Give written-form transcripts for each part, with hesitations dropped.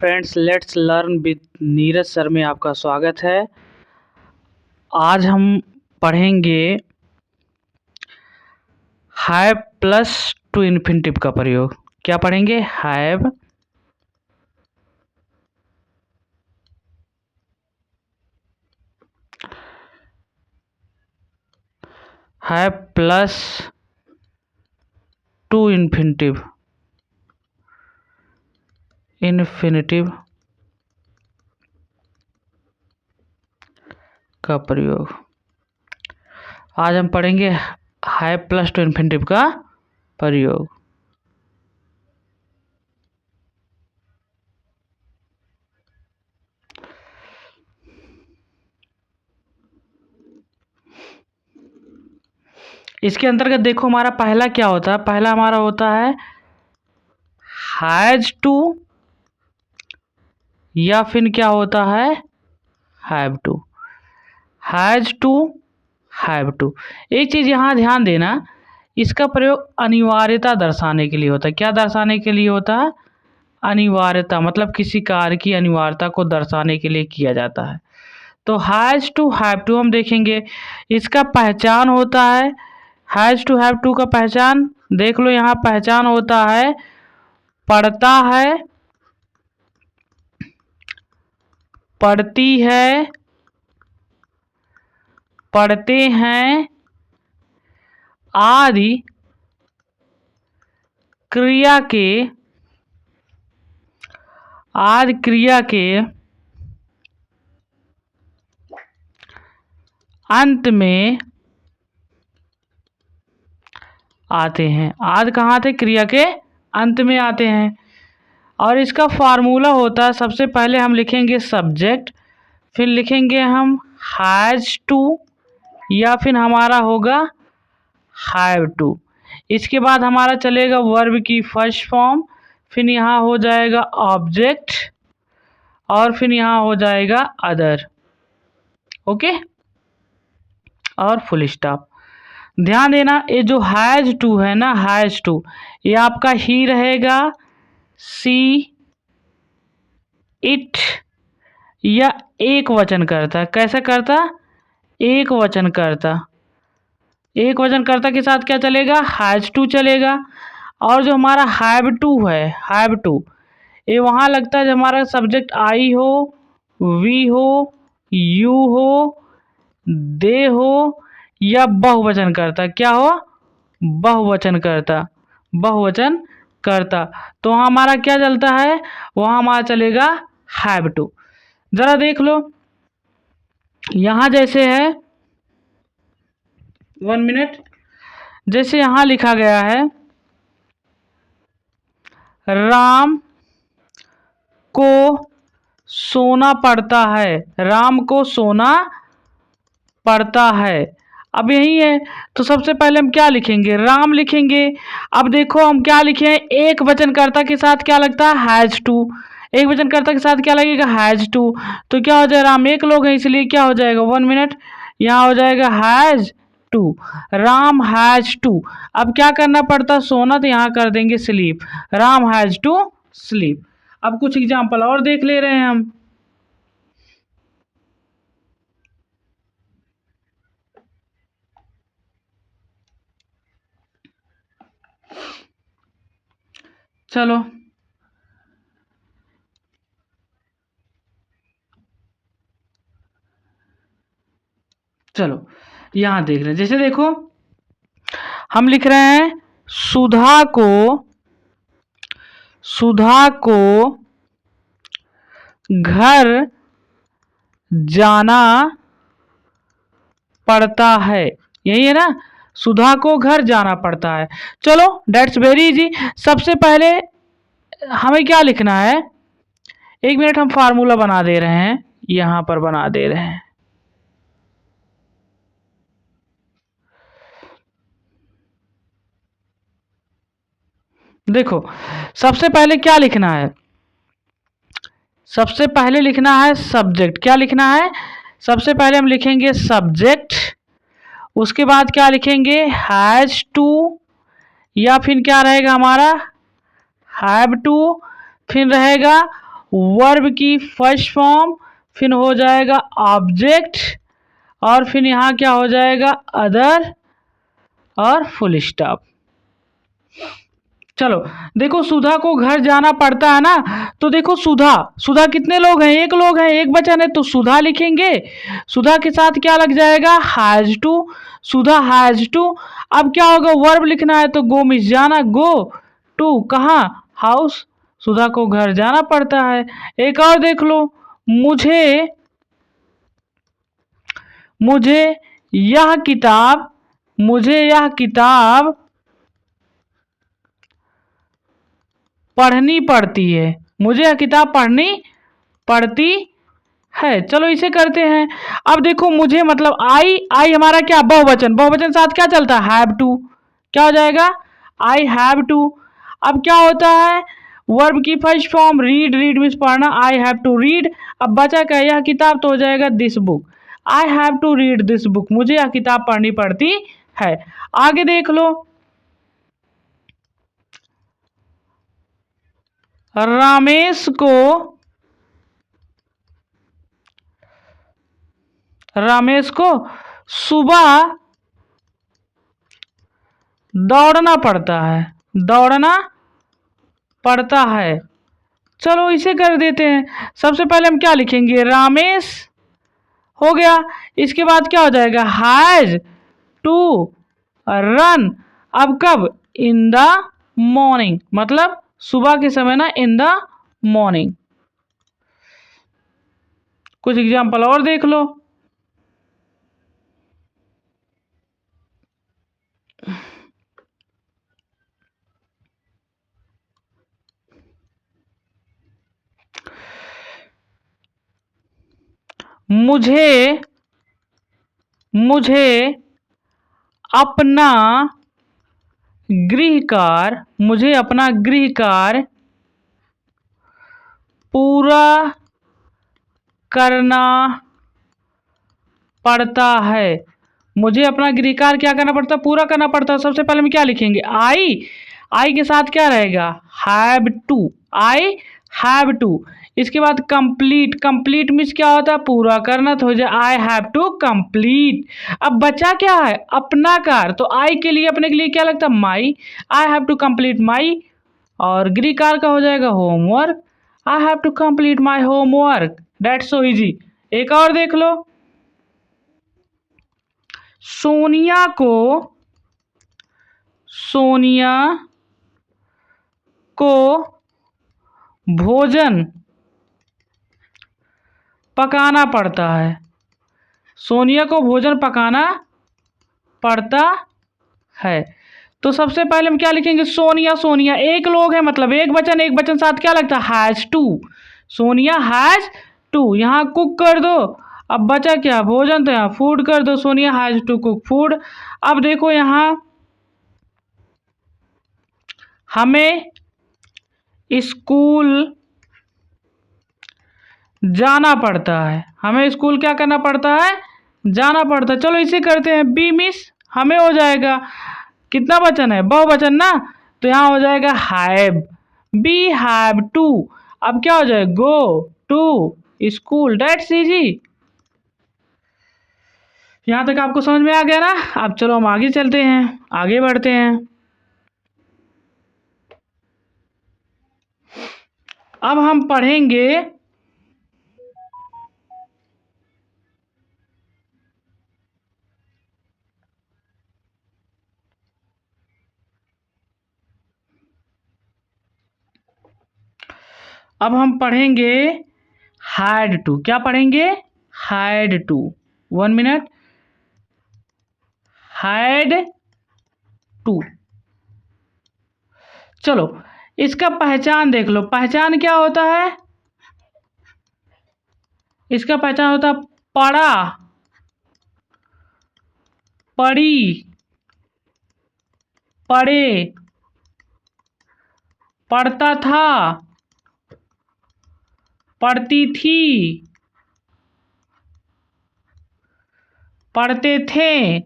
Friends, let's learn with Neeraj sir में आपका स्वागत है। आज हम पढ़ेंगे हैव प्लस टू इन्फिनिटिव का प्रयोग। क्या पढ़ेंगे? हैव प्लस टू इन्फिनिटिव का प्रयोग। आज हम पढ़ेंगे हैव प्लस टू इन्फिनिटिव का प्रयोग। इसके अंतर्गत देखो हमारा पहला क्या होता है। पहला हमारा होता है हैज टू, या फिर क्या होता है have to. Has to, have to. एक चीज यहाँ ध्यान देना, इसका प्रयोग अनिवार्यता दर्शाने के लिए होता है। क्या दर्शाने के लिए होता है? अनिवार्यता, मतलब किसी कार्य की अनिवार्यता को दर्शाने के लिए किया जाता है। तो हैज टू, हैव टू हम देखेंगे। इसका पहचान होता है, हैज टू हैव टू का पहचान देख लो। यहाँ पहचान होता है पढ़ता है, पढ़ती है, पढ़ते हैं आदि क्रिया के अंत में आते हैं। आदि कहाँ थे? क्रिया के अंत में आते हैं। और इसका फार्मूला होता है, सबसे पहले हम लिखेंगे सब्जेक्ट, फिर लिखेंगे हम हैज टू, या फिर हमारा होगा हैव टू। इसके बाद हमारा चलेगा वर्ब की फर्स्ट फॉर्म, फिर यहाँ हो जाएगा ऑब्जेक्ट, और फिर यहाँ हो जाएगा अदर। ओके, और फुल स्टॉप। ध्यान देना, ये जो हैज टू है ना, हैज टू, ये आपका ही रहेगा। सी, इट, या एक वचन करता। कैसे करता? एक वचन करता। एक वचन कर्ता के साथ क्या चलेगा? हैज टू चलेगा। और जो हमारा हैव टू है, हैव टू, ये वहाँ लगता है जब हमारा सब्जेक्ट आई हो, वी हो, यू हो, दे हो, या बहुवचन करता। क्या हो? बहुवचन करता, बहुवचन करता। तो वहाँ हमारा क्या चलता है? वहाँ हमारा चलेगा हैव टू। जरा देख लो, यहाँ जैसे है, 1 मिनट, जैसे यहाँ लिखा गया है राम को सोना पड़ता है। राम को सोना पड़ता है। अब यही है, तो सबसे पहले हम क्या लिखेंगे? राम लिखेंगे। अब देखो हम क्या लिखे हैं, एक वचनकर्ता के साथ क्या लगता है? Has to. एक वचनकर्ता के साथ क्या लगेगा? Has to. तो क्या हो जाएगा? राम एक लोग हैं, इसलिए क्या हो जाएगा? 1 मिनट, यहाँ हो जाएगा has to. Ram has to. अब क्या करना पड़ता? सोना, तो यहाँ कर देंगे sleep. Ram has to sleep. अब कुछ एग्जाम्पल और देख ले रहे हैं हम। चलो, चलो यहाँ देख रहे हैं। जैसे देखो हम लिख रहे हैं सुधा को घर जाना पड़ता है। यही है ना, सुधा को घर जाना पड़ता है। चलो, डेट्स वेरी इजी। सबसे पहले हमें क्या लिखना है? 1 मिनट, हम फार्मूला बना दे रहे हैं, यहां पर बना दे रहे हैं। देखो, सबसे पहले क्या लिखना है? सबसे पहले लिखना है सब्जेक्ट। क्या लिखना है? सबसे पहले हम लिखेंगे सब्जेक्ट, उसके बाद क्या लिखेंगे? हैज टू, या फिर क्या रहेगा हमारा? हैव टू, फिर रहेगा वर्ब की फर्स्ट फॉर्म, फिर हो जाएगा ऑब्जेक्ट, और फिर यहाँ क्या हो जाएगा अदर और फुल स्टॉप। चलो देखो सुधा को घर जाना पड़ता है ना, तो देखो सुधा, सुधा कितने लोग हैं, एक लोग हैं, एक वचन है, तो सुधा लिखेंगे। सुधा के साथ क्या लग जाएगा has to, Sudha has to. अब क्या होगा वर्ब लिखना है तो गो मिस जाना, गो टू कहाँ हाउस, सुधा को घर जाना पड़ता है। एक और देख लो, मुझे, मुझे यह किताब, मुझे यह किताब पढ़नी पड़ती है, मुझे यह किताब पढ़नी पड़ती है। चलो इसे करते हैं। अब देखो मुझे मतलब आई, आई हमारा क्या बहुवचन, बहुवचन साथ क्या चलता है हैव टू, क्या हो जाएगा आई हैव टू। अब क्या होता है वर्ब की first form read, read means पढ़ना, आई हैव टू रीड। अब बचा क्या यह किताब, तो हो जाएगा this book, I have to read this book, मुझे यह किताब पढ़नी पड़ती है। आगे देख लो, रमेश को, रमेश को सुबह दौड़ना पड़ता है, दौड़ना पड़ता है। चलो इसे कर देते हैं। सबसे पहले हम क्या लिखेंगे रमेश, हो गया। इसके बाद क्या हो जाएगा हैज टू रन। अब कब इन द मॉर्निंग, मतलब सुबह के समय ना, इन द मॉर्निंग। कुछ एग्जाम्पल और देख लो, मुझे, मुझे अपना गृह कार्य, मुझे अपना गृह कार्य पूरा करना पड़ता है, मुझे अपना गृह कार्य क्या करना पड़ता है पूरा करना पड़ता है। सबसे पहले हम क्या लिखेंगे आई, आई के साथ क्या रहेगा have to, I have to. इसके बाद कंप्लीट, कंप्लीट मीन्स क्या होता है पूरा करना, तो हो जाए आई हैव टू कंप्लीट। अब बचा क्या है अपना कार्य, तो आई के लिए अपने के लिए क्या लगता है my, I have to complete my, और गृह कार्य का हो जाएगा homework, I have to complete my homework, that's so easy. एक और देख लो, सोनिया को, सोनिया को भोजन पकाना पड़ता है, सोनिया को भोजन पकाना पड़ता है। तो सबसे पहले हम क्या लिखेंगे सोनिया, सोनिया एक लोग है मतलब एक वचन, एक वचन साथ क्या लगता है has to, Sonia has to. यहाँ कुक कर दो, अब बचा क्या भोजन, तो यहाँ फूड कर दो, Sonia has to cook food. अब देखो यहाँ हमें स्कूल जाना पड़ता है, हमें स्कूल क्या करना पड़ता है जाना पड़ता है। चलो इसे करते हैं बी मिस, हमें हो जाएगा कितना वचन है बहुवचन ना, तो यहाँ हो जाएगा हैव, बी हैव टू। अब क्या हो जाएगा go to school, that's easy. यहाँ तक आपको समझ में आ गया ना। अब चलो हम आगे चलते हैं, आगे बढ़ते हैं। अब हम पढ़ेंगे अब हम पढ़ेंगे हैड टू, क्या पढ़ेंगे had to, 1 minute, had to. चलो इसका पहचान देख लो, पहचान क्या होता है, इसका पहचान होता है पढ़ा, पढ़ी, पढ़े, पढ़ता था, पढ़ती थी, पढ़ते थे,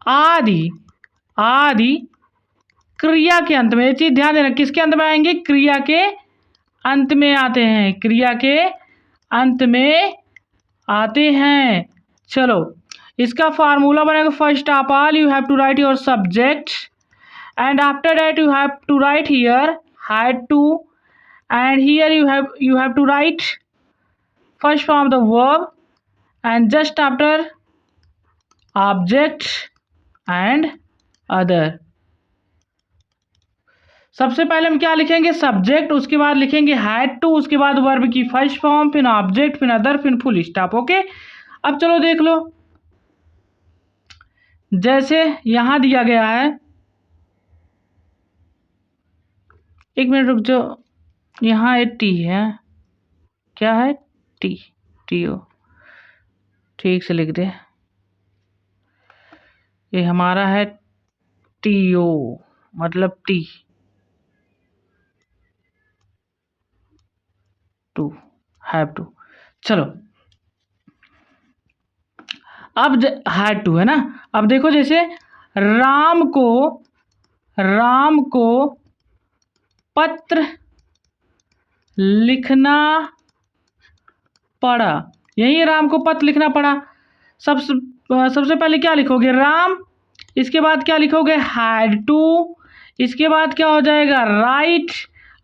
आदि, आदि क्रिया के अंत में, ये चीज ध्यान देना, किसके अंत में आएंगे? क्रिया के अंत में आते हैं, क्रिया के अंत में आते हैं। चलो इसका फार्मूला बनेगा, first of all you have to write your subject and after that you have to write here had to and here you have to write first form the verb and just after object and other। सबसे पहले हम क्या लिखेंगे? Subject, उसके बाद लिखेंगे had to, उसके बाद वर्ब की फर्स्ट फॉर्म, फिर ऑब्जेक्ट, फिर अदर, फिर फुल स्टॉप। ओके, अब चलो देख लो, जैसे यहां दिया गया है, एक मिनट रुक जाओ, यहाँ एक टी है, क्या है? टी, टी ओ, ठीक से लिख दे, ये हमारा है टी ओ मतलब टी, टू, हैव टू। चलो अब हैड टू है ना, अब देखो जैसे राम को पत्र लिखना पड़ा, यही राम को पत्र लिखना पड़ा। सबसे पहले क्या लिखोगे? राम, इसके बाद क्या लिखोगे? हैड टू, इसके बाद क्या हो जाएगा? राइट,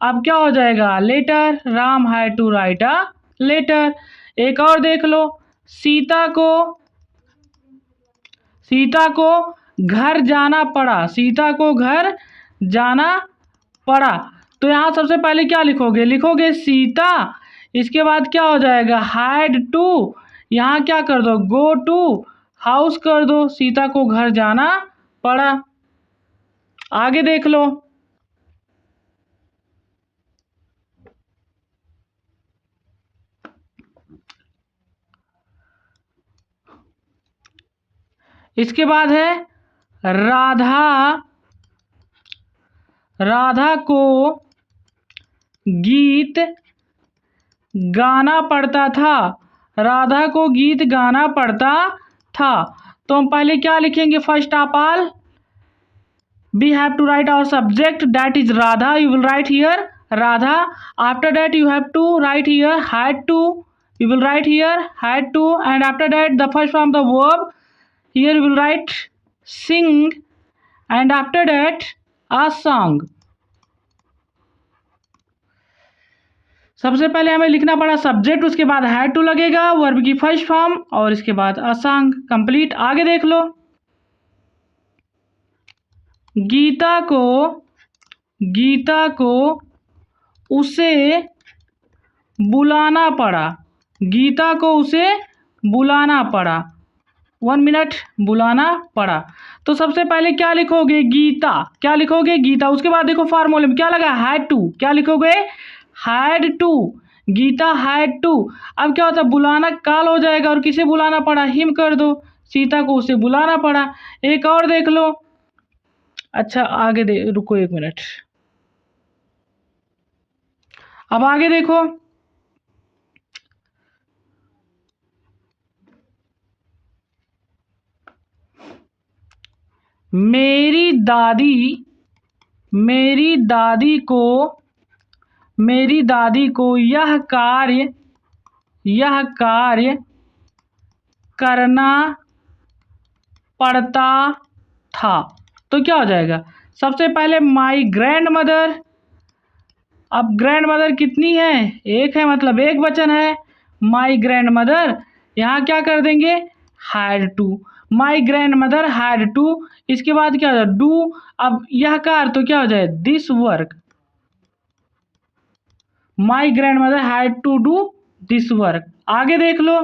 अब क्या हो जाएगा? Letter, Ram had to write a letter. एक और देख लो, सीता को घर जाना पड़ा, सीता को घर जाना पड़ा, तो यहाँ सबसे पहले क्या लिखोगे? लिखोगे सीता, इसके बाद क्या हो जाएगा? हैड टू, यहाँ क्या कर दो? गो टू हाउस कर दो, सीता को घर जाना पड़ा। आगे देख लो, इसके बाद है राधा को गीत गाना पड़ता था, राधा को गीत गाना पड़ता था, तो हम पहले क्या लिखेंगे? First of all we have to write our subject, that is Radha, you will write here Radha, after that you have to write here had to, you will write here had to, and after that the first form the verb, here you will write sing, and after that a song। सबसे पहले हमें लिखना पड़ा subject, उसके बाद had to लगेगा, verb की first form, और इसके बाद अ सॉन्ग कंप्लीट। आगे देख लो, गीता को उसे बुलाना पड़ा, गीता को उसे बुलाना पड़ा, 1 मिनट, बुलाना पड़ा। तो सबसे पहले क्या लिखोगे? गीता, क्या लिखोगे? गीता, उसके बाद देखो फार्मूले में क्या लगा? हैड टू, क्या लिखोगे? Had to, Geeta had to. अब क्या होता है? बुलाना काल हो जाएगा, और किसे बुलाना पड़ा? हिम कर दो, सीता को उसे बुलाना पड़ा। एक और देख लो, अच्छा आगे रुको 1 मिनट, अब आगे देखो, मेरी दादी को यह कार्य करना पड़ता था, तो क्या हो जाएगा? सबसे पहले माई ग्रैंड मदर, अब ग्रैंड मदर कितनी है? एक है, मतलब एक वचन है, माई ग्रैंड मदर, यहाँ क्या कर देंगे? Had to, my grandmother had to, इसके बाद क्या हो जाए? डू, अब यह कार्य तो क्या हो जाए? This work, my grandmother had to do this work. आगे देख लो,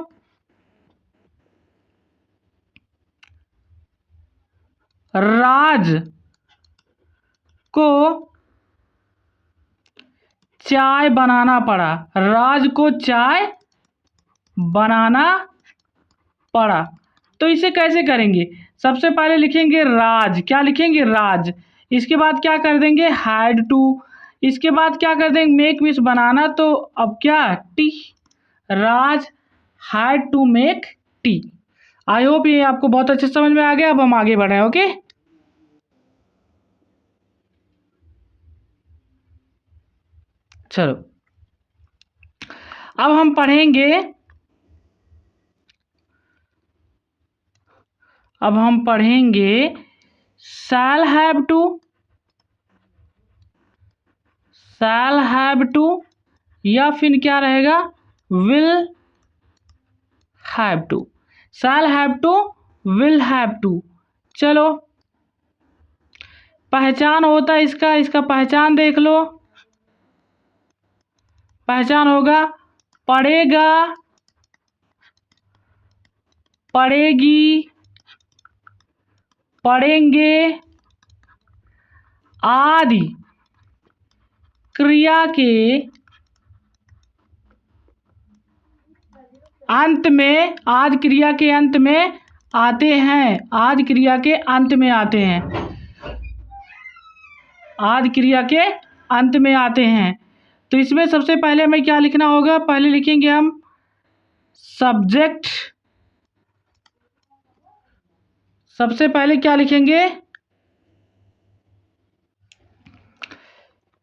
राज को चाय बनाना पड़ा, राज को चाय बनाना पड़ा, तो इसे कैसे करेंगे? सबसे पहले लिखेंगे राज, क्या लिखेंगे? राज, इसके बाद क्या कर देंगे? हैड टू, इसके बाद क्या कर देंगे? मेक मिस बनाना, तो अब क्या? Tea, Raj had to make tea. I hope ये आपको बहुत अच्छे समझ में आ गया। अब हम आगे बढ़ रहे हैं। ओके। चलो अब हम पढ़ेंगे, शैल हैव टू या फिर क्या रहेगा, will have to. Shall have to, will have to. चलो पहचान होता है इसका पहचान देख लो। पहचान होगा पढ़ेगा, पढ़ेगी, पढ़ेंगे आदि क्रिया के अंत में, आज क्रिया के अंत में आते हैं। आज क्रिया के अंत में आते हैं। आज क्रिया के अंत में आते हैं। तो इसमें सबसे पहले हमें क्या लिखना होगा, पहले लिखेंगे हम सब्जेक्ट। सबसे पहले क्या लिखेंगे,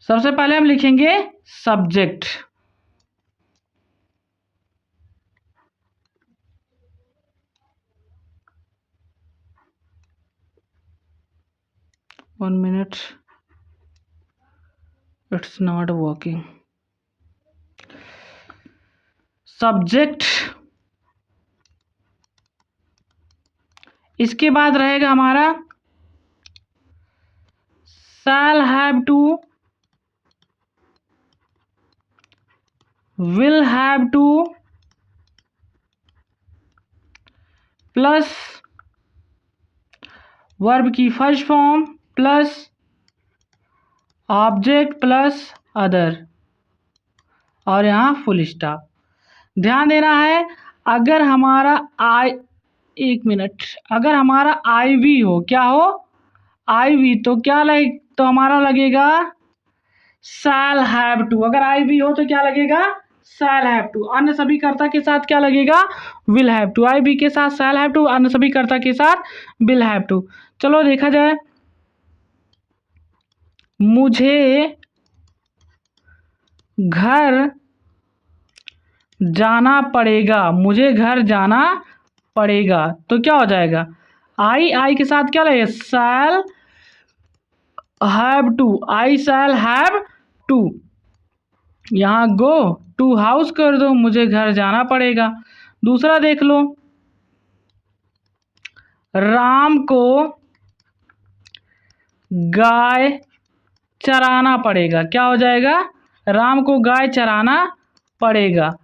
सबसे पहले हम लिखेंगे subject. One minute, it's not working. Subject, इसके बाद रहेगा हमारा shall have to, will have to plus verb की first form plus object plus other, और यहाँ फुल स्टॉप। ध्यान देना है, अगर हमारा एक मिनट, अगर हमारा आई वी हो, क्या हो, आई वी, तो क्या लगे, तो हमारा लगेगा शैल हैव टू। अगर आई वी हो तो क्या लगेगा, शैल हैव टू। अन्य सभी कर्ता के साथ क्या लगेगा, will have to. I we के साथ शैल हैव टू, अन्य सभी कर्ता के साथ विल हैव टू। चलो देखा जाए, मुझे घर जाना पड़ेगा, मुझे घर जाना पड़ेगा, तो क्या हो जाएगा, आई के साथ क्या लगेगा, shall have to, I shall have to. यहाँ गो टू हाउस कर दो, मुझे घर जाना पड़ेगा। दूसरा देख लो, राम को गाय चराना पड़ेगा, क्या हो जाएगा, राम को गाय चराना पड़ेगा।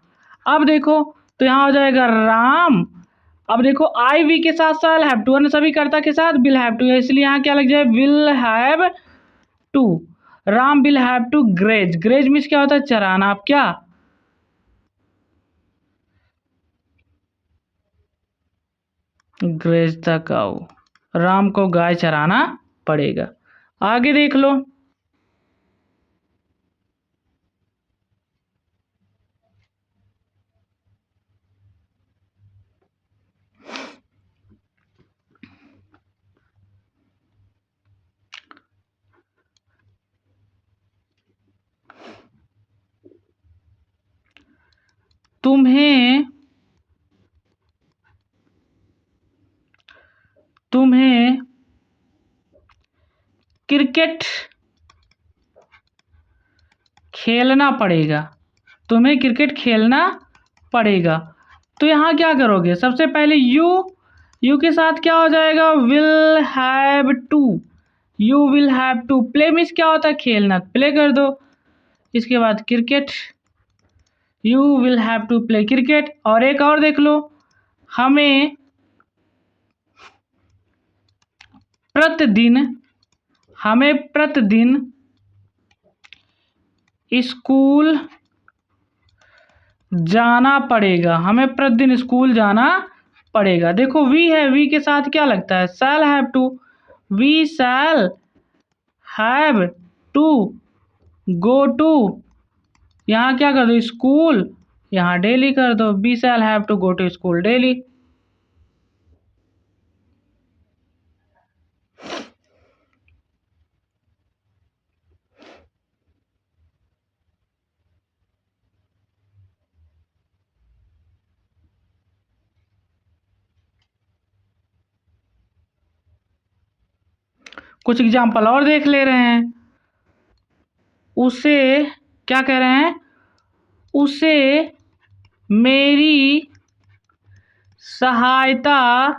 अब देखो तो यहाँ हो जाएगा राम। अब देखो आई वी के साथ शैल हैव टू, अन्य सभी कर्ता के साथ विल हैव टू है, इसलिए यहाँ क्या लग जाए, will have to. Ram will have to graze, graze means क्या होता है, चराना। अब क्या, ग्रेज द काऊ, राम को गाय चराना पड़ेगा। आगे देख लो, तुम्हें क्रिकेट खेलना पड़ेगा, तुम्हें क्रिकेट खेलना पड़ेगा। तो यहाँ क्या करोगे, सबसे पहले यू के साथ क्या हो जाएगा, will have to, you will have to. Play means क्या होता है, खेलना, प्ले कर दो। इसके बाद cricket, you will have to play cricket. और एक और देख लो, हमें प्रतिदिन स्कूल जाना पड़ेगा, हमें प्रतिदिन स्कूल जाना पड़ेगा। देखो वी है, वी के साथ क्या लगता है, shall have to, we shall have to go to, यहाँ क्या कर दो, स्कूल, यहाँ डेली कर दो, we shall have to go to school daily. कुछ एग्जाम्पल और देख ले रहे हैं। उसे क्या कह रहे हैं, उसे मेरी सहायता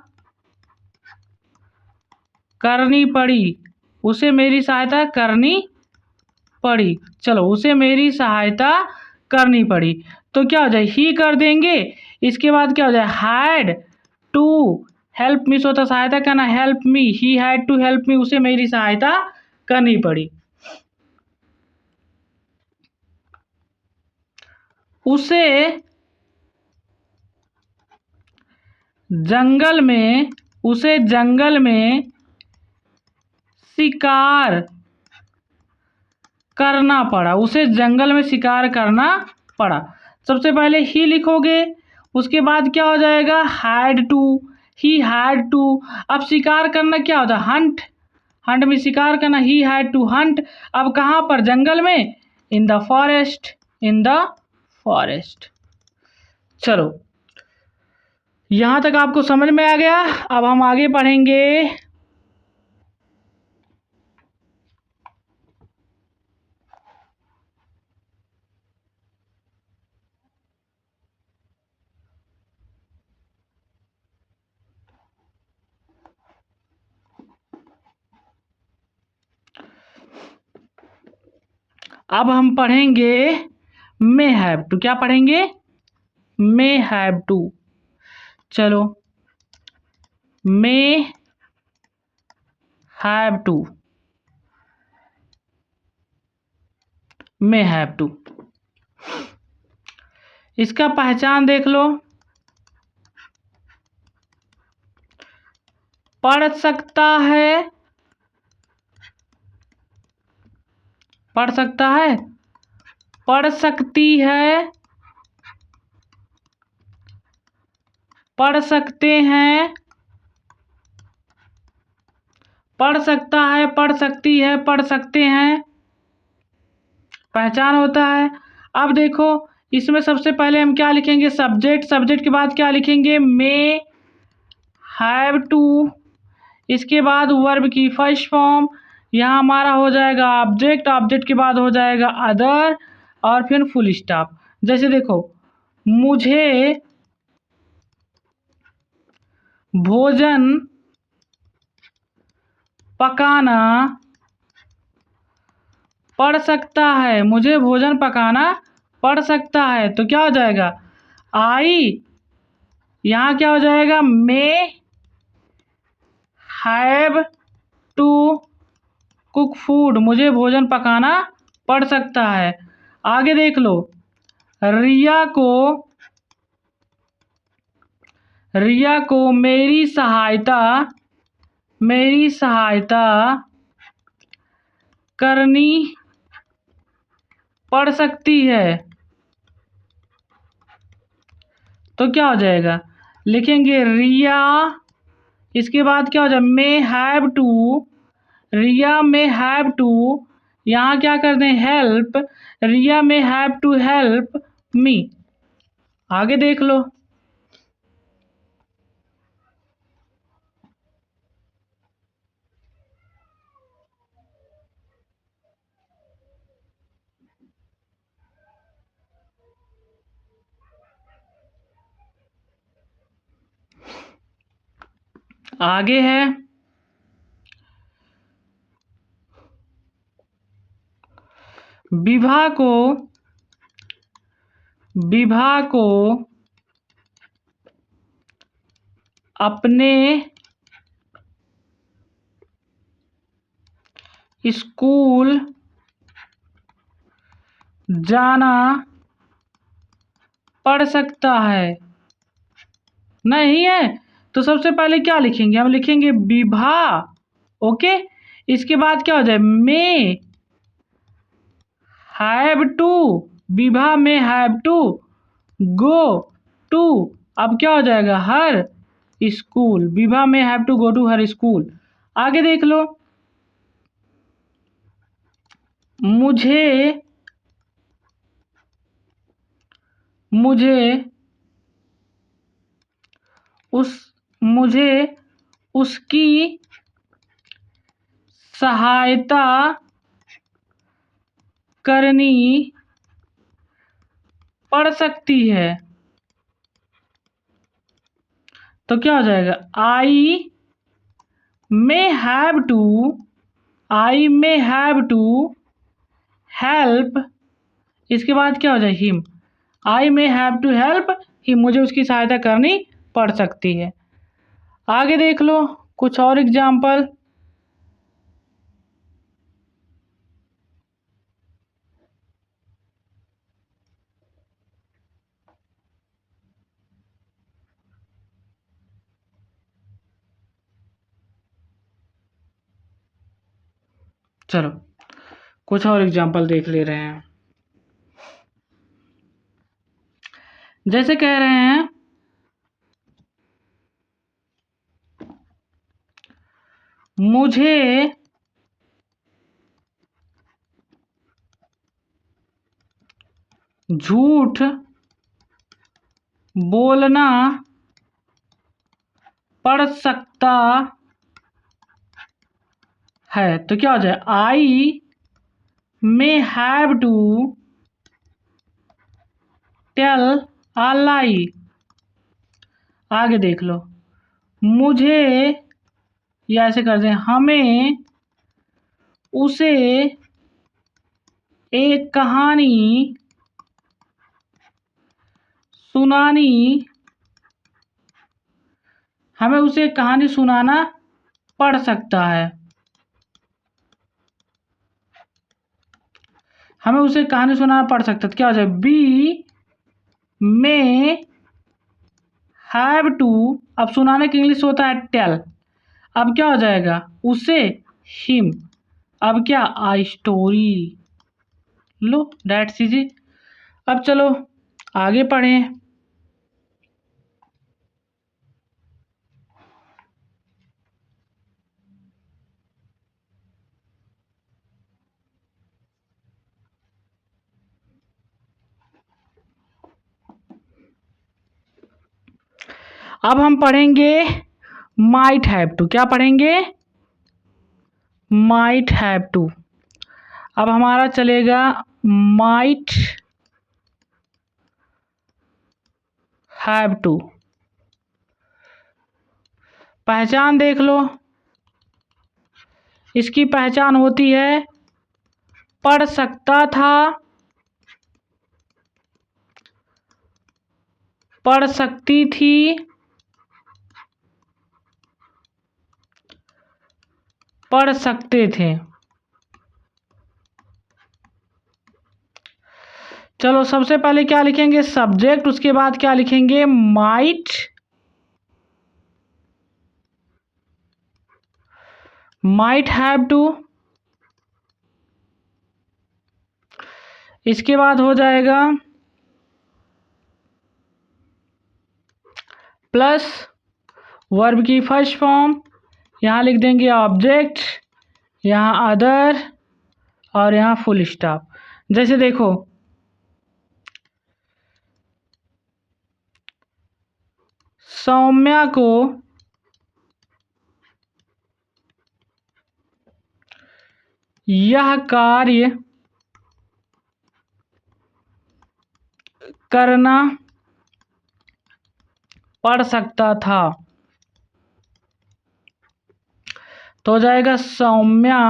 करनी पड़ी, उसे मेरी सहायता करनी पड़ी। चलो, उसे मेरी सहायता करनी पड़ी तो क्या हो जाए, ही कर देंगे। इसके बाद क्या हो जाए, हैड टू हेल्प मी, सोता सहायता करना, help me, he had to help me, उसे मेरी सहायता करनी पड़ी। उसे जंगल में, उसे जंगल में शिकार करना पड़ा, उसे जंगल में शिकार करना पड़ा। सबसे पहले ही लिखोगे, उसके बाद क्या हो जाएगा, had to, he had to. अब शिकार करना क्या होता है, हंट, हंट में शिकार करना, ही हैड टू हंट। अब कहाँ पर, जंगल में, in the forest, in the forest. चलो, यहाँ तक आपको समझ में आ गया। अब हम आगे पढ़ेंगे। अब हम पढ़ेंगे मे हैव टू। क्या पढ़ेंगे, मे हैव टू। चलो, may have to, may have to. इसका पहचान देख लो, पढ़ सकता है, पढ़ सकता है, पढ़ सकती है, पढ़ सकते हैं, पढ़ सकता है, पढ़ सकती है, पढ़ सकते हैं, पहचान होता है। अब देखो, इसमें सबसे पहले हम क्या लिखेंगे, सब्जेक्ट, सब्जेक्ट के बाद क्या लिखेंगे, मे हैव टू। इसके बाद वर्ब की फर्स्ट फॉर्म, यहाँ हमारा हो जाएगा ऑब्जेक्ट, ऑब्जेक्ट के बाद हो जाएगा अदर, और फिर फुल स्टॉप। जैसे देखो, मुझे भोजन पकाना पड़ सकता है, मुझे भोजन पकाना पड़ सकता है, तो क्या हो जाएगा, आई, यहाँ क्या हो जाएगा, may have to cook food, मुझे भोजन पकाना पड़ सकता है। आगे देख लो, रिया को, रिया को मेरी सहायता, मेरी सहायता करनी पड़ सकती है, तो क्या हो जाएगा, लिखेंगे रिया, इसके बाद क्या हो जाए, may have to, Riya may have to, यहाँ क्या कर दें, help, Riya may have to help me. आगे देख लो, आगे है, विभा को, विभा को अपने स्कूल जाना पड़ सकता है, नहीं है तो सबसे पहले क्या लिखेंगे, हम लिखेंगे विभा, ओके। इसके बाद क्या हो जाए, may have to, Vibha may have to go to, अब क्या हो जाएगा, हर school, Vibha may have to go to her school. आगे देख लो, मुझे, मुझे मुझे उसकी सहायता करनी पड़ सकती है। तो क्या हो जाएगा, I may have to help. इसके बाद क्या हो जाए, him. I may have to help him, मुझे उसकी सहायता करनी पड़ सकती है। आगे देख लो कुछ और एग्जाम्पल। चलो कुछ और एग्जाम्पल देख ले रहे हैं। जैसे कह रहे हैं, मुझे झूठ बोलना पड़ सकता है। तो क्या हो जाए, I may have to tell a lie. आगे देख लो, मुझे, या ऐसे कर दें, हमें उसे एक कहानी सुनानी, हमें उसे एक कहानी सुनाना पड़ सकता है। हमें उसे कहानी सुनाना पड़ सकता है। तो क्या हो जाए, बी मे हैव टू, अब सुनाने की इंग्लिश होता है टेल। अब क्या हो जाएगा, उसे, हिम। अब क्या, आ स्टोरी। Low that's easy. अब चलो आगे पढ़ें। अब हम पढ़ेंगे माइट हैव टू। क्या पढ़ेंगे, माइट हैव टू। अब हमारा चलेगा माइट हैव टू। पहचान देख लो, इसकी पहचान होती है पढ़ सकता था, पढ़ सकती थी, पढ़ सकते थे। चलो सबसे पहले क्या लिखेंगे, सब्जेक्ट। उसके बाद क्या लिखेंगे, माइट हैव टू। इसके बाद हो जाएगा प्लस वर्ब की फर्स्ट फॉर्म, यहाँ लिख देंगे ऑब्जेक्ट, यहाँ अदर, और यहाँ फुल स्टॉप। जैसे देखो, सौम्या को यह कार्य करना पड़ सकता था। तो हो जाएगा सौम्या।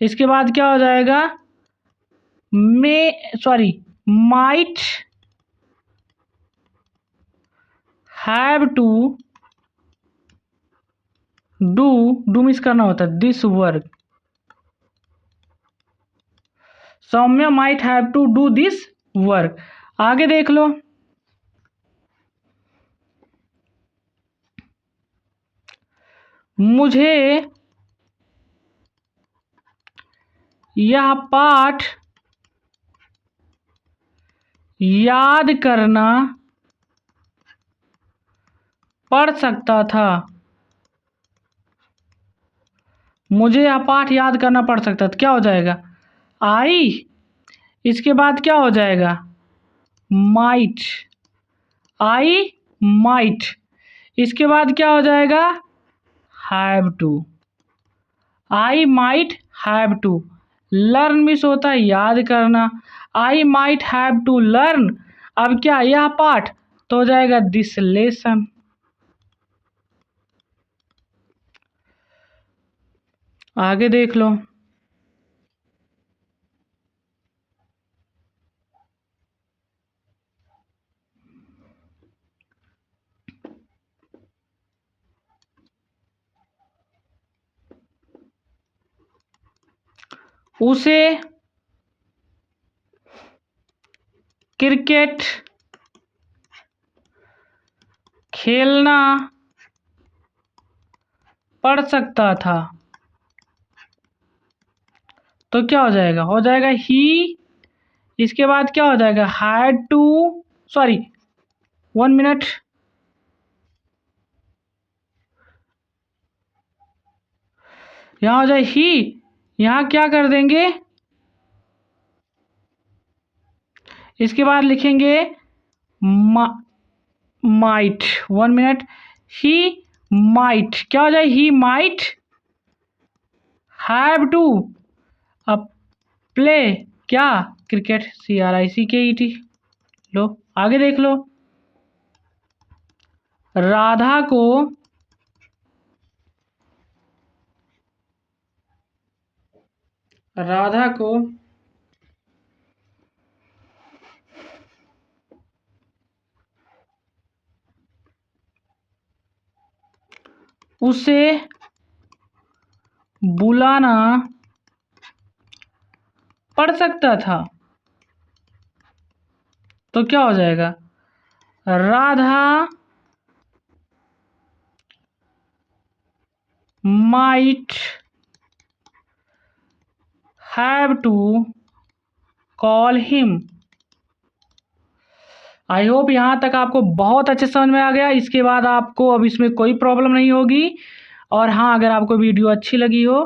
इसके बाद क्या हो जाएगा, might have to do means करना होता है, this work. Saumya might have to do this work. आगे देख लो, मुझे यह पाठ याद करना पड़ सकता था। मुझे यह पाठ याद करना पड़ सकता था। क्या हो जाएगा, आई। इसके बाद क्या हो जाएगा, माइट, आई माइट। इसके बाद क्या हो जाएगा, have to. I might have to, learn means होता है याद करना, I might have to learn, अब क्या यह पाठ, तो हो जाएगा दिस लेसन। आगे देख लो, उसे क्रिकेट खेलना पड़ सकता था, तो क्या हो जाएगा ही, इसके बाद क्या हो जाएगा हैड टू, सॉरी 1 मिनट, यहाँ हो जाए ही, यहाँ क्या कर देंगे, इसके बाद लिखेंगे माइट, 1 मिनट, ही माइट, क्या हो जाए ही माइट हैव टू, अब प्ले क्या, क्रिकेट, CRICKET। लो आगे देख लो, राधा को उसे बुलाना पड़ सकता था, तो क्या हो जाएगा Radha might have to call him. I hope यहाँ तक आपको बहुत अच्छे समझ में आ गया। इसके बाद आपको अब इसमें कोई प्रॉब्लम नहीं होगी। और हाँ, अगर आपको वीडियो अच्छी लगी हो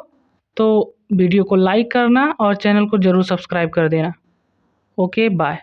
तो वीडियो को लाइक करना और चैनल को ज़रूर सब्सक्राइब कर देना। Okay bye.